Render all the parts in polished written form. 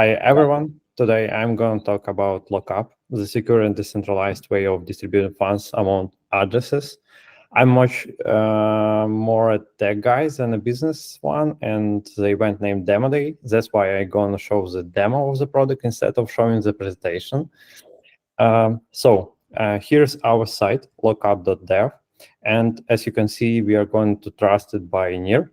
Hi, everyone. Today I'm going to talk about LockUp, the secure and decentralized way of distributing funds among addresses. I'm much more a tech guy than a business one, and the event named Demo Day. That's why I'm going to show the demo of the product instead of showing the presentation. Here's our site, lockup.dev. And as you can see, we are going to trust it by NIR.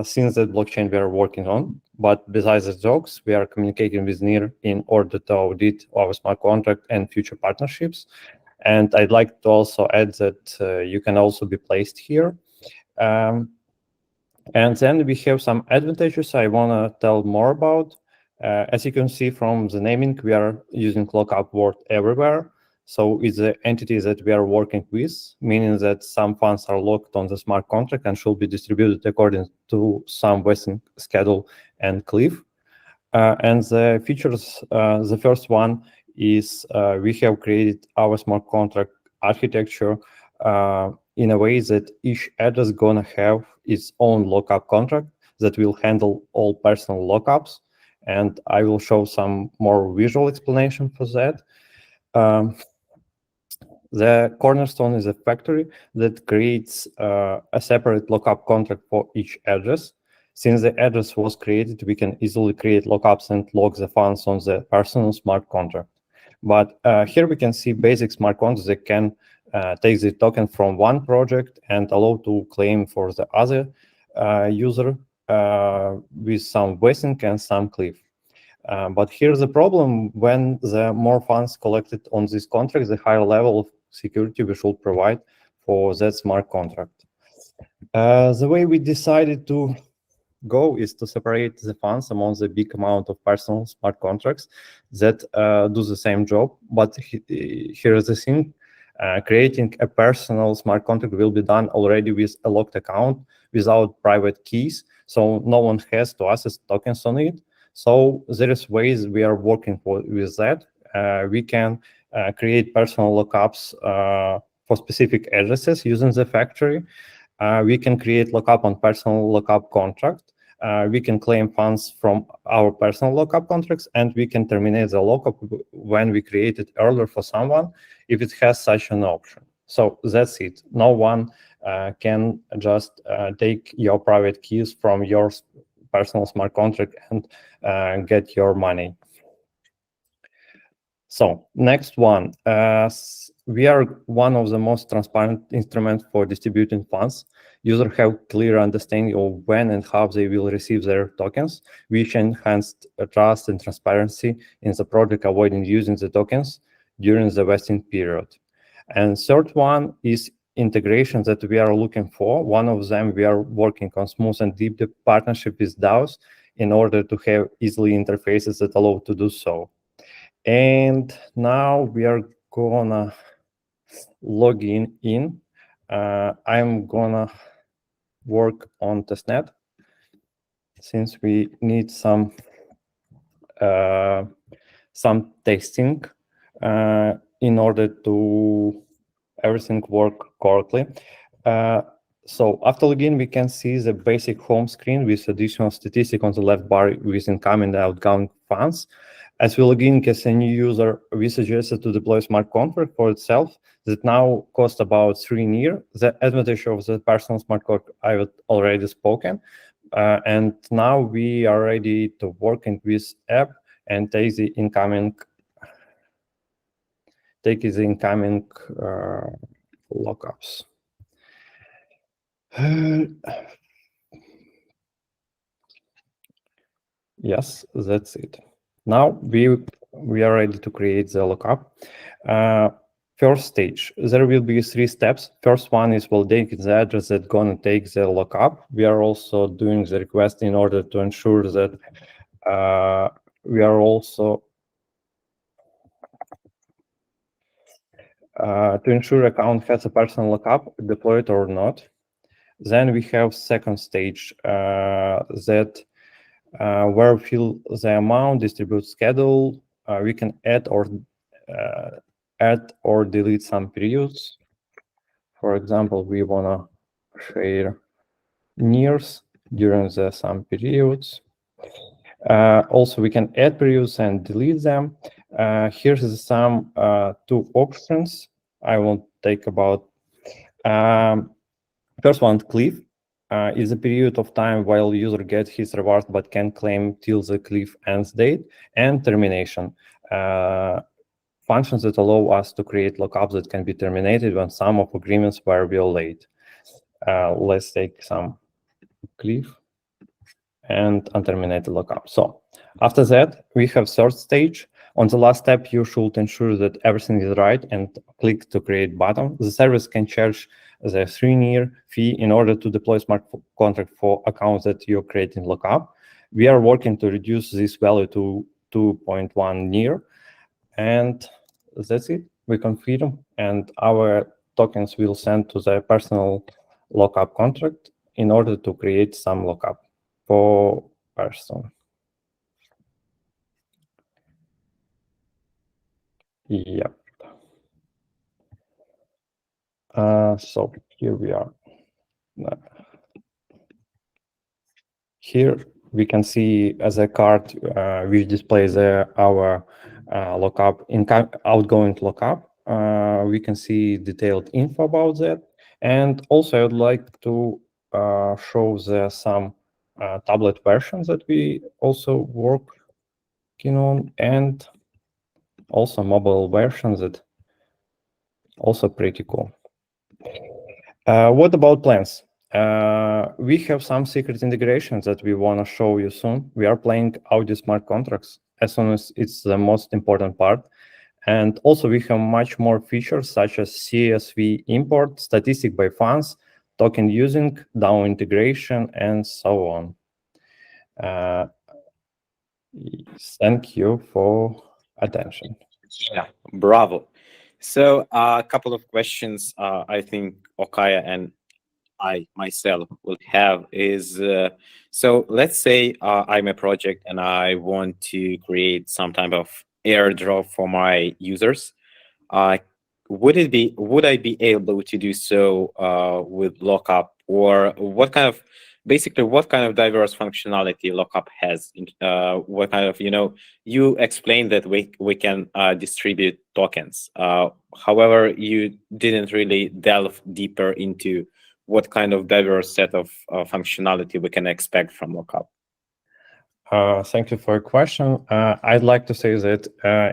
Since that blockchain we are working on. But besides the jokes, we are communicating with NIR in order to audit our smart contract and future partnerships. And I'd like to also add that you can also be placed here. And then we have some advantages I want to tell more about. As you can see from the naming, we are using LockUp word everywhere. So it's the entity that we are working with, meaning that some funds are locked on the smart contract and should be distributed according to some vesting schedule and cliff. And the features, the first one is we have created our smart contract architecture in a way that each address gonna have its own lockup contract that will handle all personal lockups. And I will show some more visual explanation for that. The cornerstone is a factory that creates a separate lockup contract for each address. Since the address was created, we can easily create lockups and lock the funds on the personal smart contract. But here we can see basic smart contracts that can take the token from one project and allow to claim for the other user with some vesting and some cliff. But here's the problem: when the more funds collected on this contract, the higher level of security we should provide for that smart contract. The way we decided to go is to separate the funds among the big amount of personal smart contracts that do the same job. But here's the thing: creating a personal smart contract will be done already with a locked account without private keys, so no one has to access tokens on it. So there is ways we are working with that. We can create personal lockups for specific addresses using the factory. We can create lockup on personal lockup contract. We can claim funds from our personal lockup contracts, and we can terminate the lockup when we create it earlier for someone if it has such an option. So that's it. No one can just take your private keys from your personal smart contract and get your money. So next one, we are one of the most transparent instruments for distributing funds. Users have clear understanding of when and how they will receive their tokens, which enhanced trust and transparency in the project, avoiding using the tokens during the vesting period. And third one is integration that we are looking for. One of them, we are working on smooth and deep partnership with DAOs in order to have easily interfaces that allow to do so. And now we are gonna log in. I'm gonna work on testnet since we need some testing in order to everything work correctly. So after login, we can see the basic home screen with additional statistic on the left bar with incoming and outgoing funds. As we log in as a new user, we suggested to deploy smart contract for itself that now cost about 3 NIR. The advantage of the personal smart contract I've already spoken. And now we are ready to work in this app and take the incoming lockups. Yes, that's it. Now we are ready to create the lockup. First stage, there will be 3 steps. First one is validating the address that's gonna take the lockup. We are also doing the request in order to ensure that we are also to ensure account has a personal lockup deployed or not. Then we have second stage that where we fill the amount, distribute schedule. We can add or delete some periods. For example, we wanna share NIRs during the some periods. Also, we can add previews and delete them. Here's some two options I will take about. First one, cliff, is a period of time while user gets his reward but can claim till the cliff ends date, and termination. Functions that allow us to create lockups that can be terminated when some of agreements were violated. Let's take some cliff and unterminated lockup. So after that, we have third stage. On the last step, you should ensure that everything is right and click to create button. The service can charge the 3-year fee in order to deploy smart contract for accounts that you're creating lockup. We are working to reduce this value to 2.1 year. And that's it. We confirm, and our tokens will send to the personal lockup contract in order to create some lockup for person. Yep. So here we are. Here we can see as a card which displays our lockup, outgoing lockup. We can see detailed info about that. And also I'd like to show some tablet versions that we also working on, and also mobile versions that also pretty cool. What about plans? We have some secret integrations that we want to show you soon. We are playing audio smart contracts as soon as it's the most important part. And also we have much more features such as CSV import, statistic by funds, token using, DAO integration, and so on. Thank you for attention. Yeah, bravo. So a couple of questions I think Okaya and I myself will have is, so let's say I'm a project and I want to create some type of airdrop for my users. Would I be able to do so with LockUp, or what kind of diverse functionality LockUp has? What kind of, you explained that we can distribute tokens. However, you didn't really delve deeper into what kind of diverse set of functionality we can expect from LockUp. Thank you for your question. I'd like to say that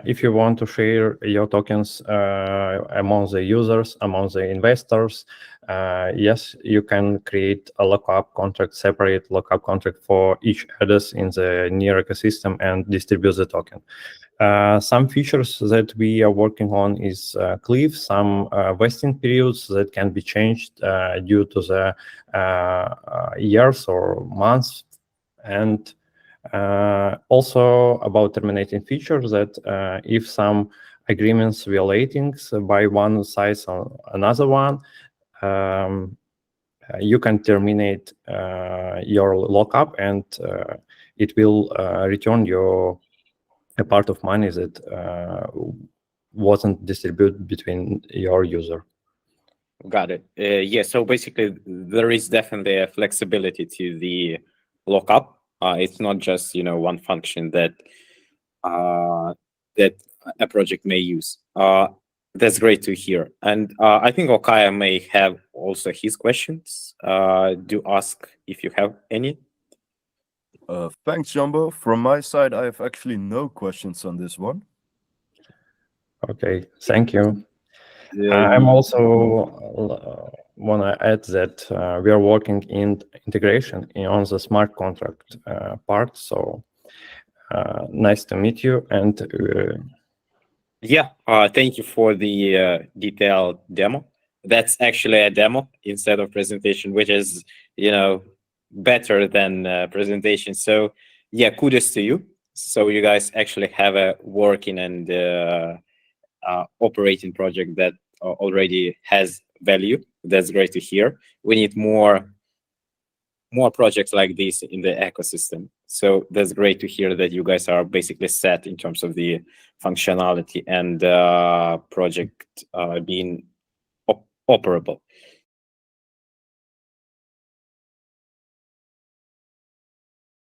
if you want to share your tokens among the users, among the investors, yes, you can create a lockup contract, separate lockup contract for each address in the near ecosystem and distribute the token. Some features that we are working on is cliff, some vesting periods that can be changed due to the years or months, and also about terminating features that if some agreements violating by one side or another one, you can terminate your lockup, and it will return a part of money that wasn't distributed between your user. Got it. Yeah, so basically there is definitely a flexibility to the lockup. It's not just one function that that a project may use. That's great to hear. And I think Okaya may have also his questions. Do ask if you have any. Thanks, Jumbo. From my side, I have actually no questions on this one. Okay, thank you. I'm also want to add that we are working in integration on the smart contract part. So nice to meet you. And yeah, thank you for the detailed demo. That's actually a demo instead of presentation, which is better than presentation. So yeah, kudos to you. So you guys actually have a working and operating project that already has value. That's great to hear. We need more projects like this in the ecosystem. So that's great to hear that you guys are basically set in terms of the functionality and project being operable.